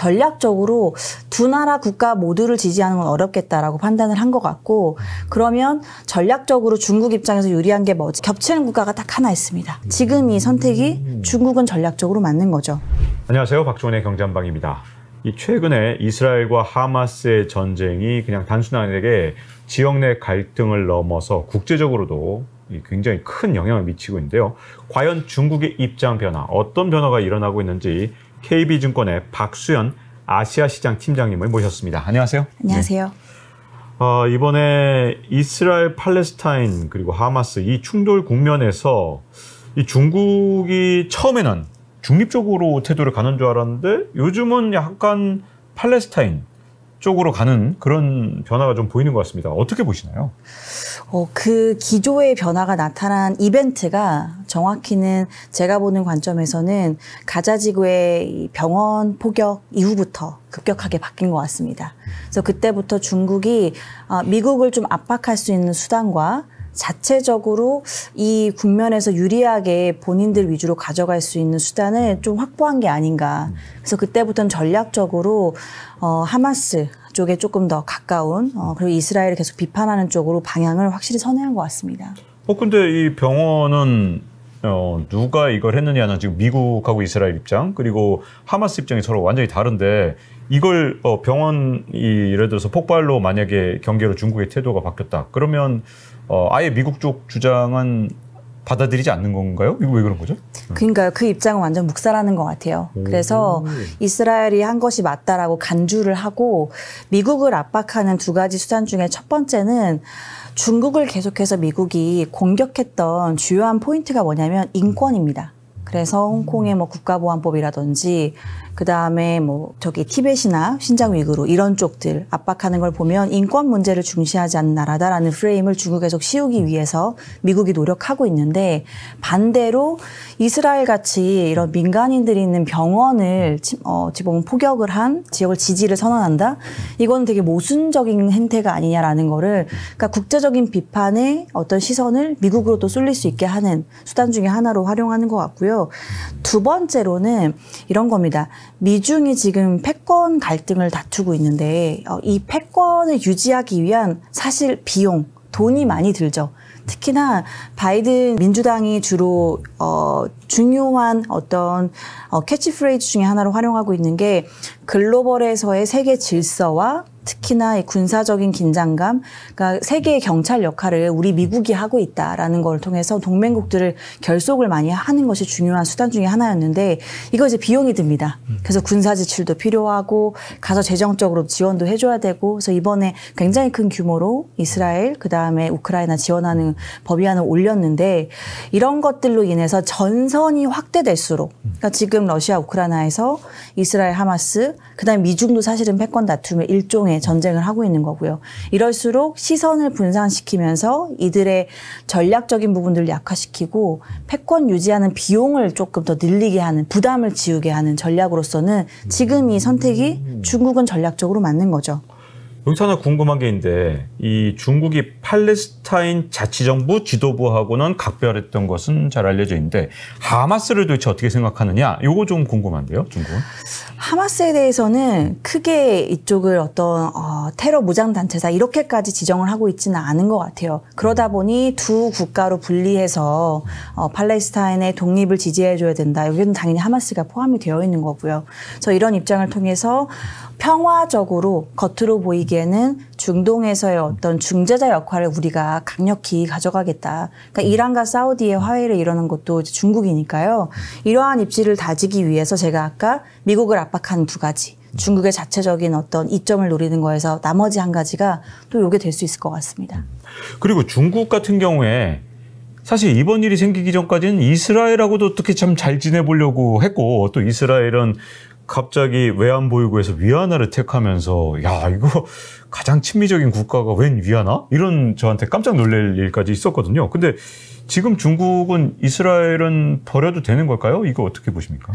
전략적으로 두 나라 국가 모두를 지지하는 건 어렵겠다라고 판단을 한 것 같고, 그러면 전략적으로 중국 입장에서 유리한 게 뭐지? 겹치는 국가가 딱 하나 있습니다. 지금 이 선택이 중국은 전략적으로 맞는 거죠. 안녕하세요. 박종원의 경제한방입니다. 최근에 이스라엘과 하마스의 전쟁이 그냥 단순하게 지역 내 갈등을 넘어서 국제적으로도 굉장히 큰 영향을 미치고 있는데요. 과연 중국의 입장 변화, 어떤 변화가 일어나고 있는지 KB증권의 박수연 아시아시장 팀장님을 모셨습니다. 안녕하세요. 안녕하세요. 네. 이번에 이스라엘, 팔레스타인 그리고 하마스 이 충돌 국면에서 이 중국이 처음에는 중립적으로 태도를 가는 줄 알았는데 요즘은 약간 팔레스타인 쪽으로 가는 그런 변화가 좀 보이는 것 같습니다. 어떻게 보시나요? 그 기조의 변화가 나타난 이벤트가 정확히는 제가 보는 관점에서는 가자 지구의 병원 포격 이후부터 급격하게 바뀐 것 같습니다. 그래서 그때부터 중국이 미국을 좀 압박할 수 있는 수단과 자체적으로 이 국면에서 유리하게 본인들 위주로 가져갈 수 있는 수단을 좀 확보한 게 아닌가. 그래서 그때부터는 전략적으로 하마스 쪽에 조금 더 가까운 그리고 이스라엘을 계속 비판하는 쪽으로 방향을 확실히 선회한 것 같습니다. 근데 이 병원은 누가 이걸 했느냐는 지금 미국하고 이스라엘 입장 그리고 하마스 입장이 서로 완전히 다른데 이걸 병원이 예를 들어서 폭발로 만약에 경계로 중국의 태도가 바뀌었다. 그러면 아예 미국 쪽 주장은 받아들이지 않는 건가요? 이거 왜 그런 거죠? 그러니까 그 입장은 완전 묵살하는 것 같아요. 그래서 이스라엘이 한 것이 맞다라고 간주를 하고 미국을 압박하는 두 가지 수단 중에 첫 번째는 중국을 계속해서 미국이 공격했던 주요한 포인트가 뭐냐면 인권입니다. 그래서 홍콩의 국가보안법이라든지 그다음에 티벳이나 신장 위구르 이런 쪽들 압박하는 걸 보면 인권 문제를 중시하지 않는 나라다라는 프레임을 중국에 계속 씌우기 위해서 미국이 노력하고 있는데, 반대로 이스라엘 같이 이런 민간인들이 있는 병원을 지금 포격을 한 지역을 지지를 선언한다? 이건 되게 모순적인 행태가 아니냐라는 거를, 그러니까 국제적인 비판의 어떤 시선을 미국으로도 쏠릴 수 있게 하는 수단 중에 하나로 활용하는 것 같고요. 두 번째로는 이런 겁니다. 미중이 지금 패권 갈등을 다투고 있는데 이 패권을 유지하기 위한 사실 비용, 돈이 많이 들죠. 특히나 바이든 민주당이 주로 중요한 어떤 캐치프레이즈 중에 하나로 활용하고 있는 게 글로벌에서의 세계 질서와 특히나 이 군사적인 긴장감, 그러니까 세계의 경찰 역할을 우리 미국이 하고 있다라는 걸 통해서 동맹국들을 결속을 많이 하는 것이 중요한 수단 중에 하나였는데 이거 이제 비용이 듭니다. 그래서 군사 지출도 필요하고 가서 재정적으로 지원도 해줘야 되고, 그래서 이번에 굉장히 큰 규모로 이스라엘 그다음에 우크라이나 지원하는 법의안을 올렸는데 이런 것들로 인해서 전선이 확대될수록, 그러니까 지금 러시아 우크라이나에서 이스라엘 하마스 그다음에 미중도 사실은 패권 다툼의 일종의 전쟁을 하고 있는 거고요. 이럴수록 시선을 분산시키면서 이들의 전략적인 부분들을 약화시키고 패권 유지하는 비용을 조금 더 늘리게 하는, 부담을 지우게 하는 전략으로서는 지금 이 선택이 중국은 전략적으로 맞는 거죠. 여기서 하나 궁금한 게 있는데 이 중국이 팔레스타인 자치정부 지도부하고는 각별했던 것은 잘 알려져 있는데 하마스를 도대체 어떻게 생각하느냐, 이거 좀 궁금한데요, 중국은? 하마스에 대해서는 크게 이쪽을 어떤 테러 무장단체다 이렇게까지 지정을 하고 있지는 않은 것 같아요. 그러다 보니 두 국가로 분리해서 팔레스타인의 독립을 지지해줘야 된다. 여기는 당연히 하마스가 포함이 되어 있는 거고요. 그래서 이런 입장을 통해서 평화적으로 겉으로 보이기에는 중동에서의 어떤 중재자 역할을 우리가 강력히 가져가겠다. 그러니까 이란과 사우디의 화해를 이루는 것도 중국이니까요. 이러한 입지를 다지기 위해서 제가 아까 미국을 압박하는 두 가지, 중국의 자체적인 어떤 이점을 노리는 거에서 나머지 한 가지가 또 이게 될 수 있을 것 같습니다. 그리고 중국 같은 경우에 사실 이번 일이 생기기 전까지는 이스라엘하고도 어떻게 참 잘 지내보려고 했고, 또 이스라엘은 갑자기 외환보유고에서 위안화를 택하면서 야, 이거 가장 친미적인 국가가 웬 위안화? 이런 저한테 깜짝 놀랄 일까지 있었거든요. 근데 지금 중국은 이스라엘은 버려도 되는 걸까요? 이거 어떻게 보십니까?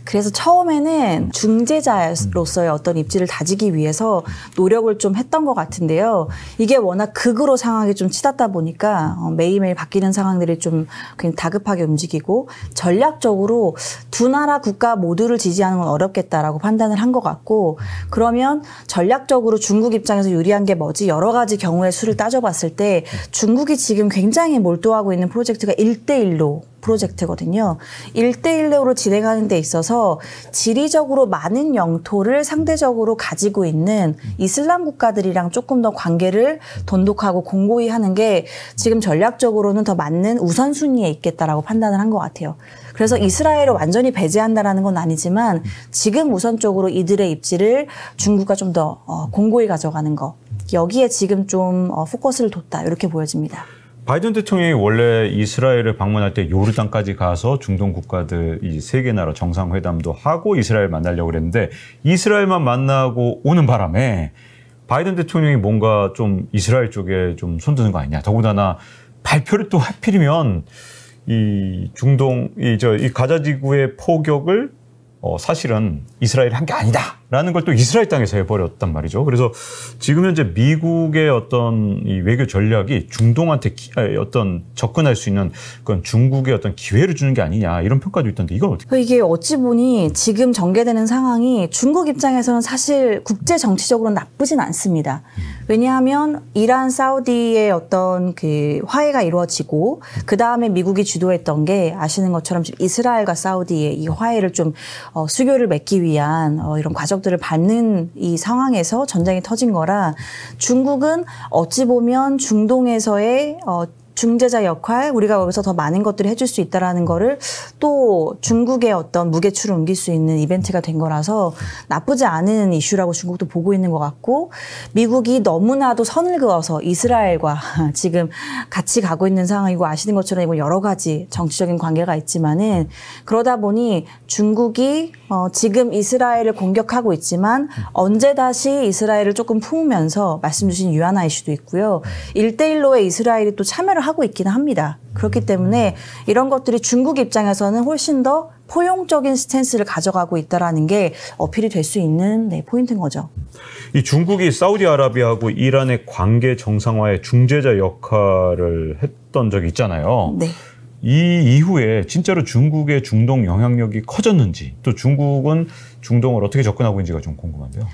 그래서 처음에는 중재자로서의 어떤 입지를 다지기 위해서 노력을 좀 했던 것 같은데요. 이게 워낙 극으로 상황이 좀 치닫다 보니까 매일매일 바뀌는 상황들이 좀 그냥 다급하게 움직이고 전략적으로 두 나라 국가 모두를 지지하는 건 어렵겠다라고 판단을 한 것 같고 그러면 전략적으로 중국 입장에서 유리한 게 뭐지? 여러 가지 경우의 수를 따져봤을 때 중국이 지금 굉장히 몰두하고 있는 프로젝트가 1대1로 프로젝트거든요. 1대1로 진행하는 데 있어서 지리적으로 많은 영토를 상대적으로 가지고 있는 이슬람 국가들이랑 조금 더 관계를 돈독하고 공고히 하는 게 지금 전략적으로는 더 맞는 우선순위에 있겠다라고 판단을 한 것 같아요. 그래서 이스라엘을 완전히 배제한다라는 건 아니지만 지금 우선적으로 이들의 입지를 중국과 좀 더 공고히 가져가는 거. 여기에 지금 좀 포커스를 뒀다. 이렇게 보여집니다. 바이든 대통령이 원래 이스라엘을 방문할 때 요르단까지 가서 중동 국가들 이 세 개 나라 정상회담도 하고 이스라엘 만나려고 그랬는데 이스라엘만 만나고 오는 바람에 바이든 대통령이 뭔가 좀 이스라엘 쪽에 좀 손드는 거 아니냐. 더군다나 발표를 또 하필이면 이 중동, 이 가자 지구의 포격을 사실은 이스라엘이 한 게 아니다라는 걸 또 이스라엘 땅에서 해버렸단 말이죠. 그래서 지금 현재 미국의 어떤 이 외교 전략이 중동한테 어떤 접근할 수 있는 그런 중국의 어떤 기회를 주는 게 아니냐 이런 평가도 있던데 이건 어떻게? 이게 어찌 보니 지금 전개되는 상황이 중국 입장에서는 사실 국제 정치적으로 나쁘진 않습니다. 왜냐하면 이란, 사우디의 어떤 그 화해가 이루어지고 그 다음에 미국이 주도했던 게 아시는 것처럼 이스라엘과 사우디의 이 화해를 좀 수교를 맺기 위한 이런 과정들을 밟는 이 상황에서 전쟁이 터진 거라 중국은 어찌 보면 중동에서의 중재자 역할, 우리가 여기서 더 많은 것들을 해줄 수 있다라는 거를 또 중국의 어떤 무게추를 옮길 수 있는 이벤트가 된 거라서 나쁘지 않은 이슈라고 중국도 보고 있는 것 같고 미국이 너무나도 선을 그어서 이스라엘과 지금 같이 가고 있는 상황이고 아시는 것처럼 여러 가지 정치적인 관계가 있지만은 그러다 보니 중국이 지금 이스라엘을 공격하고 있지만 언제 다시 이스라엘을 조금 품으면서 말씀 주신 유한화 이슈도 있고요. 1대1로의 이스라엘이 또 참여를 하고 있기는 합니다. 그렇기 때문에 이런 것들이 중국 입장에서는 훨씬 더 포용적인 스탠스를 가져가고 있다는 게 어필이 될 수 있는 포인트인 거죠. 이 중국이 사우디아라비아하고 이란의 관계 정상화의 중재자 역할을 했던 적이 있잖아요. 네. 이 이후에 진짜로 중국의 중동 영향력이 커졌는지 또 중국은 중동을 어떻게 접근하고 있는지가 좀 궁금한데요.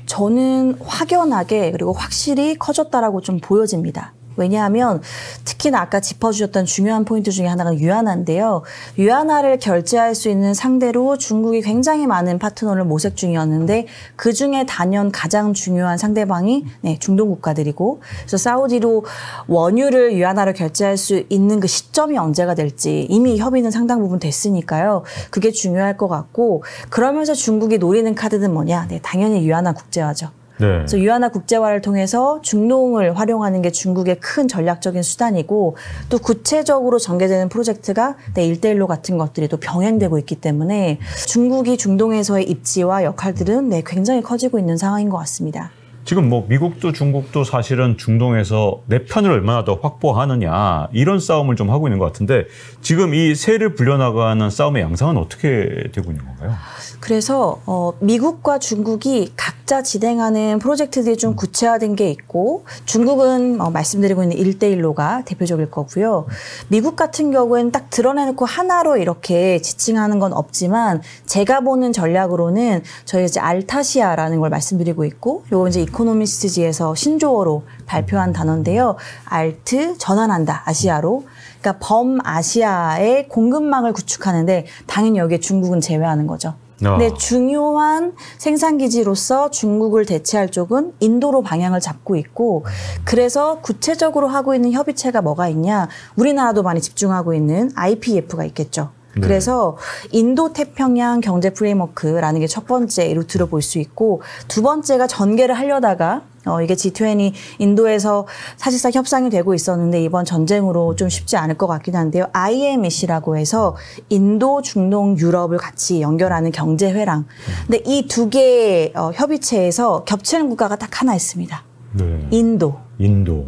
저는 확연하게 그리고 확실히 커졌다라고 좀 보여집니다. 왜냐하면 특히나 아까 짚어주셨던 중요한 포인트 중에 하나가 유한화인데요. 유한화를 결제할 수 있는 상대로 중국이 굉장히 많은 파트너를 모색 중이었는데 그중에 단연 가장 중요한 상대방이 중동 국가들이고 그래서 사우디로 원유를 유한화를 결제할 수 있는 그 시점이 언제가 될지 이미 협의는 상당 부분 됐으니까요. 그게 중요할 것 같고 그러면서 중국이 노리는 카드는 뭐냐? 당연히 유한화 국제화죠. 네. 그래서 유한화 국제화를 통해서 중동을 활용하는 게 중국의 큰 전략적인 수단이고 또 구체적으로 전개되는 프로젝트가 1대1로 같은 것들이 또 병행되고 있기 때문에 중국이 중동에서의 입지와 역할들은 굉장히 커지고 있는 상황인 것 같습니다. 지금 뭐 미국도 중국도 사실은 중동에서 내 편을 얼마나 더 확보하느냐 이런 싸움을 좀 하고 있는 것 같은데 지금 이 세를 불려나가는 싸움의 양상은 어떻게 되고 있는 건가요? 그래서 미국과 중국이 각자 진행하는 프로젝트들이 좀 구체화된 게 있고 중국은 말씀드리고 있는 1대1로가 대표적일 거고요. 미국 같은 경우에는 딱 드러내놓고 하나로 이렇게 지칭하는 건 없지만 제가 보는 전략으로는 저희 이제 알타시아라는 걸 말씀드리고 있고 요거 이제 이코노미스트지에서 신조어로 발표한 단어인데요. 알트 전환한다 아시아로. 그러니까 범아시아의 공급망을 구축하는데 당연히 여기에 중국은 제외하는 거죠. 근데 중요한 생산기지로서 중국을 대체할 쪽은 인도로 방향을 잡고 있고 그래서 구체적으로 하고 있는 협의체가 뭐가 있냐. 우리나라도 많이 집중하고 있는 IPEF가 있겠죠. 네. 그래서 인도-태평양 경제 프레임워크라는 게 첫 번째 루트로 볼 수 있고 두 번째가 전개를 하려다가 이게 G20 인도에서 사실상 협상이 되고 있었는데 이번 전쟁으로 좀 쉽지 않을 것 같긴 한데요. IMEC라고 해서 인도, 중동, 유럽을 같이 연결하는 경제회랑. 근데 이 두 개의 협의체에서 겹치는 국가가 딱 하나 있습니다. 네. 인도.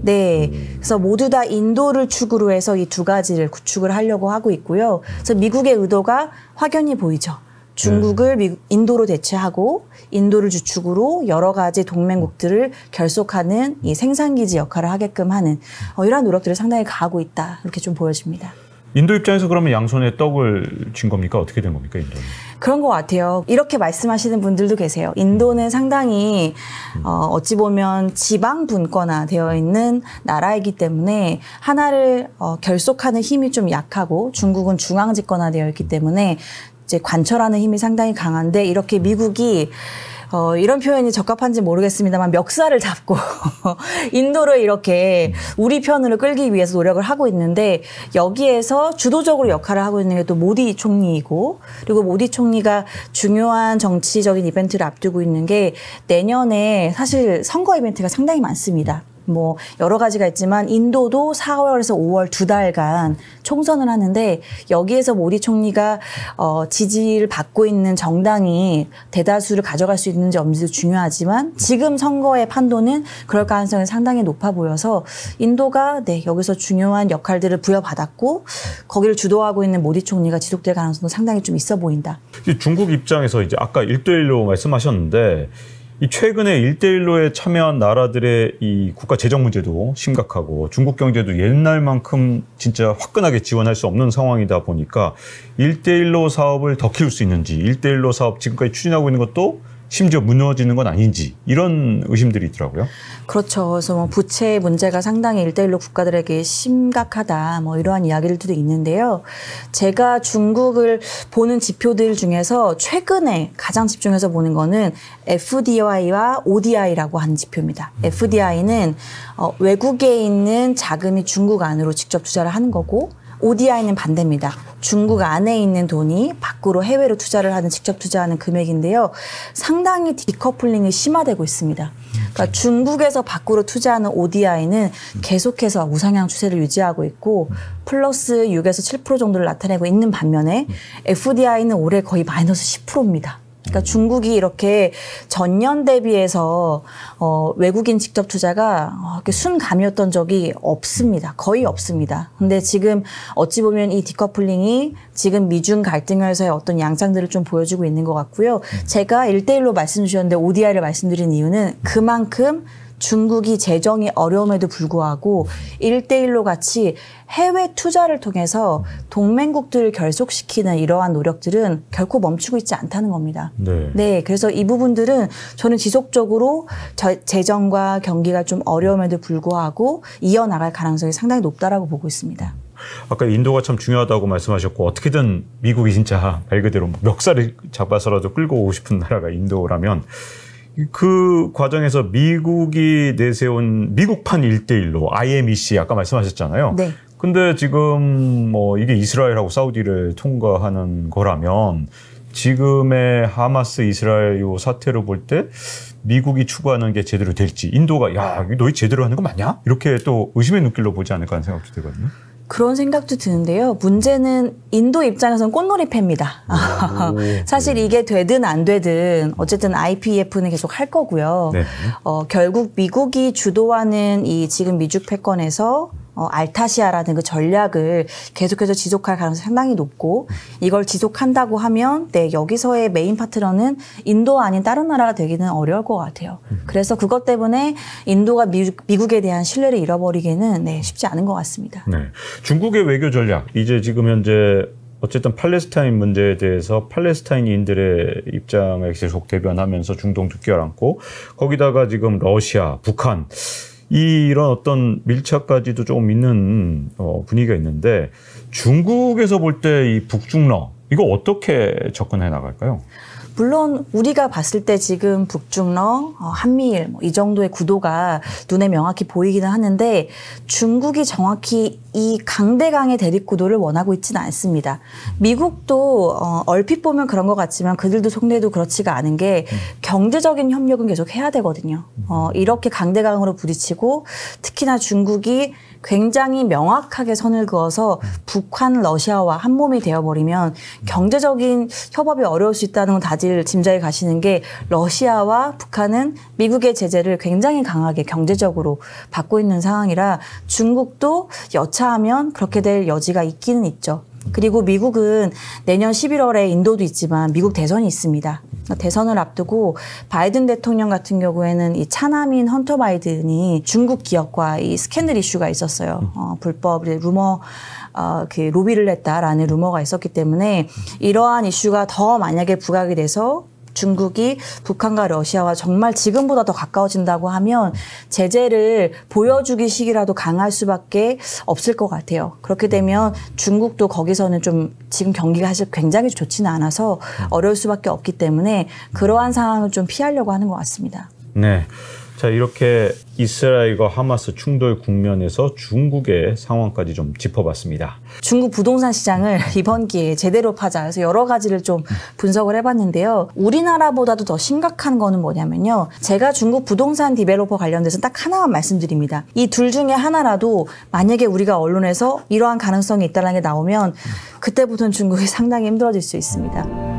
네. 그래서 모두 다 인도를 축으로 해서 이 두 가지를 구축을 하려고 하고 있고요. 그래서 미국의 의도가 확연히 보이죠. 중국을 인도로 대체하고 인도를 주축으로 여러 가지 동맹국들을 결속하는 이 생산기지 역할을 하게끔 하는 이러한 노력들을 상당히 가하고 있다. 이렇게 좀 보여집니다. 인도 입장에서 그러면 양손에 떡을 쥔 겁니까? 어떻게 된 겁니까, 인도는? 그런 것 같아요. 이렇게 말씀하시는 분들도 계세요. 인도는 상당히 어찌 보면 지방 분권화되어 있는 나라이기 때문에 하나를 결속하는 힘이 좀 약하고 중국은 중앙 집권화되어 있기 때문에 이제 관철하는 힘이 상당히 강한데 이렇게 미국이 이런 표현이 적합한지 모르겠습니다만 멱살을 잡고 인도를 이렇게 우리 편으로 끌기 위해서 노력을 하고 있는데 여기에서 주도적으로 역할을 하고 있는 게 또 모디 총리이고 그리고 모디 총리가 중요한 정치적인 이벤트를 앞두고 있는 게 내년에 사실 선거 이벤트가 상당히 많습니다. 뭐 여러 가지가 있지만 인도도 4월에서 5월 2달간 총선을 하는데 여기에서 모디 총리가 지지를 받고 있는 정당이 대다수를 가져갈 수 있는지 없는지도 중요하지만 지금 선거의 판도는 그럴 가능성이 상당히 높아 보여서 인도가 여기서 중요한 역할들을 부여받았고 거기를 주도하고 있는 모디 총리가 지속될 가능성도 상당히 좀 있어 보인다. 중국 입장에서 이제 아까 1대1로 말씀하셨는데 이 최근에 1대1로에 참여한 나라들의 이 국가 재정 문제도 심각하고 중국 경제도 옛날만큼 진짜 화끈하게 지원할 수 없는 상황이다 보니까 1대1로 사업을 더 키울 수 있는지 1대1로 사업 지금까지 추진하고 있는 것도 심지어 무너지는 건 아닌지 이런 의심들이 있더라고요. 그렇죠. 그래서 뭐 부채 문제가 상당히 1대1로 국가들에게 심각하다 뭐 이러한 이야기들도 있는데요. 제가 중국을 보는 지표들 중에서 최근에 가장 집중해서 보는 거는 FDI와 ODI라고 하는 지표입니다. FDI는 외국에 있는 자금이 중국 안으로 직접 투자를 하는 거고 ODI는 반대입니다. 중국 안에 있는 돈이 밖으로 해외로 투자를 하는 직접 투자하는 금액인데요. 상당히 디커플링이 심화되고 있습니다. 그러니까 중국에서 밖으로 투자하는 ODI는 계속해서 우상향 추세를 유지하고 있고 플러스 6에서 7% 정도를 나타내고 있는 반면에 FDI는 올해 거의 마이너스 10%입니다. 그러니까 중국이 이렇게 전년 대비해서 외국인 직접 투자가 이렇게 순감이었던 적이 없습니다. 거의 없습니다. 근데 지금 어찌 보면 이 디커플링이 지금 미중 갈등에서의 어떤 양상들을 좀 보여주고 있는 것 같고요. 제가 1대1로 말씀 주셨는데 ODI를 말씀드린 이유는 그만큼 중국이 재정이 어려움에도 불구하고 1대1로 같이 해외 투자를 통해서 동맹국들을 결속시키는 이러한 노력들은 결코 멈추고 있지 않다는 겁니다. 네, 그래서 이 부분들은 저는 지속적으로 재정과 경기가 좀 어려움에도 불구하고 이어나갈 가능성이 상당히 높다라고 보고 있습니다. 아까 인도가 참 중요하다고 말씀하셨고 어떻게든 미국이 진짜 말 그대로 멱살을 잡아서라도 끌고 오고 싶은 나라가 인도라면 그 과정에서 미국이 내세운 미국판 1대1로 IMEC 아까 말씀하셨잖아요. 네. 근데 지금 뭐 이게 이스라엘하고 사우디를 통과하는 거라면 지금의 하마스 이스라엘 요 사태로 볼 때 미국이 추구하는 게 제대로 될지 인도가 야 너희 제대로 하는 거 맞냐? 이렇게 또 의심의 눈길로 보지 않을까 하는 생각도 들거든요. 그런 생각도 드는데요. 문제는 인도 입장에서는 꽃놀이패입니다. 사실 이게 되든 안 되든 어쨌든 IPEF는 계속 할 거고요. 네. 결국 미국이 주도하는 이 지금 미중 패권에서 알타시아라는 그 전략을 계속해서 지속할 가능성이 상당히 높고 이걸 지속한다고 하면 여기서의 메인 파트너는 인도 아닌 다른 나라가 되기는 어려울 것 같아요. 그래서 그것 때문에 인도가 미국에 대한 신뢰를 잃어버리기는 쉽지 않은 것 같습니다. 네. 중국의 외교 전략 이제 지금 현재 어쨌든 팔레스타인 문제에 대해서 팔레스타인인들의 입장을 계속 대변하면서 중동도 껴안고 거기다가 지금 러시아, 북한 이런 어떤 밀착까지도 조금 있는 분위기가 있는데 중국에서 볼 때 이 북중러 이거 어떻게 접근해 나갈까요? 물론 우리가 봤을 때 지금 북중러, 한미일 이 정도의 구도가 눈에 명확히 보이기는 하는데 중국이 정확히 이 강대강의 대립 구도를 원하고 있지는 않습니다. 미국도 얼핏 보면 그런 것 같지만 그들도 속내도 그렇지가 않은 게 경제적인 협력은 계속 해야 되거든요. 이렇게 강대강으로 부딪히고 특히나 중국이 굉장히 명확하게 선을 그어서 북한, 러시아와 한 몸이 되어버리면 경제적인 협업이 어려울 수 있다는 건 다들 짐작이 가시는 게 러시아와 북한은 미국의 제재를 굉장히 강하게 경제적으로 받고 있는 상황이라 중국도 여차하면 그렇게 될 여지가 있기는 있죠. 그리고 미국은 내년 11월에 인도도 있지만 미국 대선이 있습니다. 대선을 앞두고 바이든 대통령 같은 경우에는 이 차남인 헌터 바이든이 중국 기업과 이 스캔들 이슈가 있었어요. 불법 루머 그 로비를 했다라는 루머가 있었기 때문에 이러한 이슈가 더 만약에 부각이 돼서 중국이 북한과 러시아와 정말 지금보다 더 가까워진다고 하면 제재를 보여주기식이라도 강할 수밖에 없을 것 같아요. 그렇게 되면 중국도 거기서는 좀 지금 경기가 사실 굉장히 좋지는 않아서 어려울 수밖에 없기 때문에 그러한 상황을 좀 피하려고 하는 것 같습니다. 네. 자, 이렇게 이스라엘과 하마스 충돌 국면에서 중국의 상황까지 좀 짚어봤습니다. 중국 부동산 시장을 이번 기회에 제대로 파자 해서 여러 가지를 좀 분석을 해봤는데요. 우리나라보다도 더 심각한 거는 뭐냐면요. 제가 중국 부동산 디벨로퍼 관련돼서 딱 하나만 말씀드립니다. 이 둘 중에 하나라도 만약에 우리가 언론에서 이러한 가능성이 있다는 게 나오면 그때부터는 중국이 상당히 힘들어질 수 있습니다.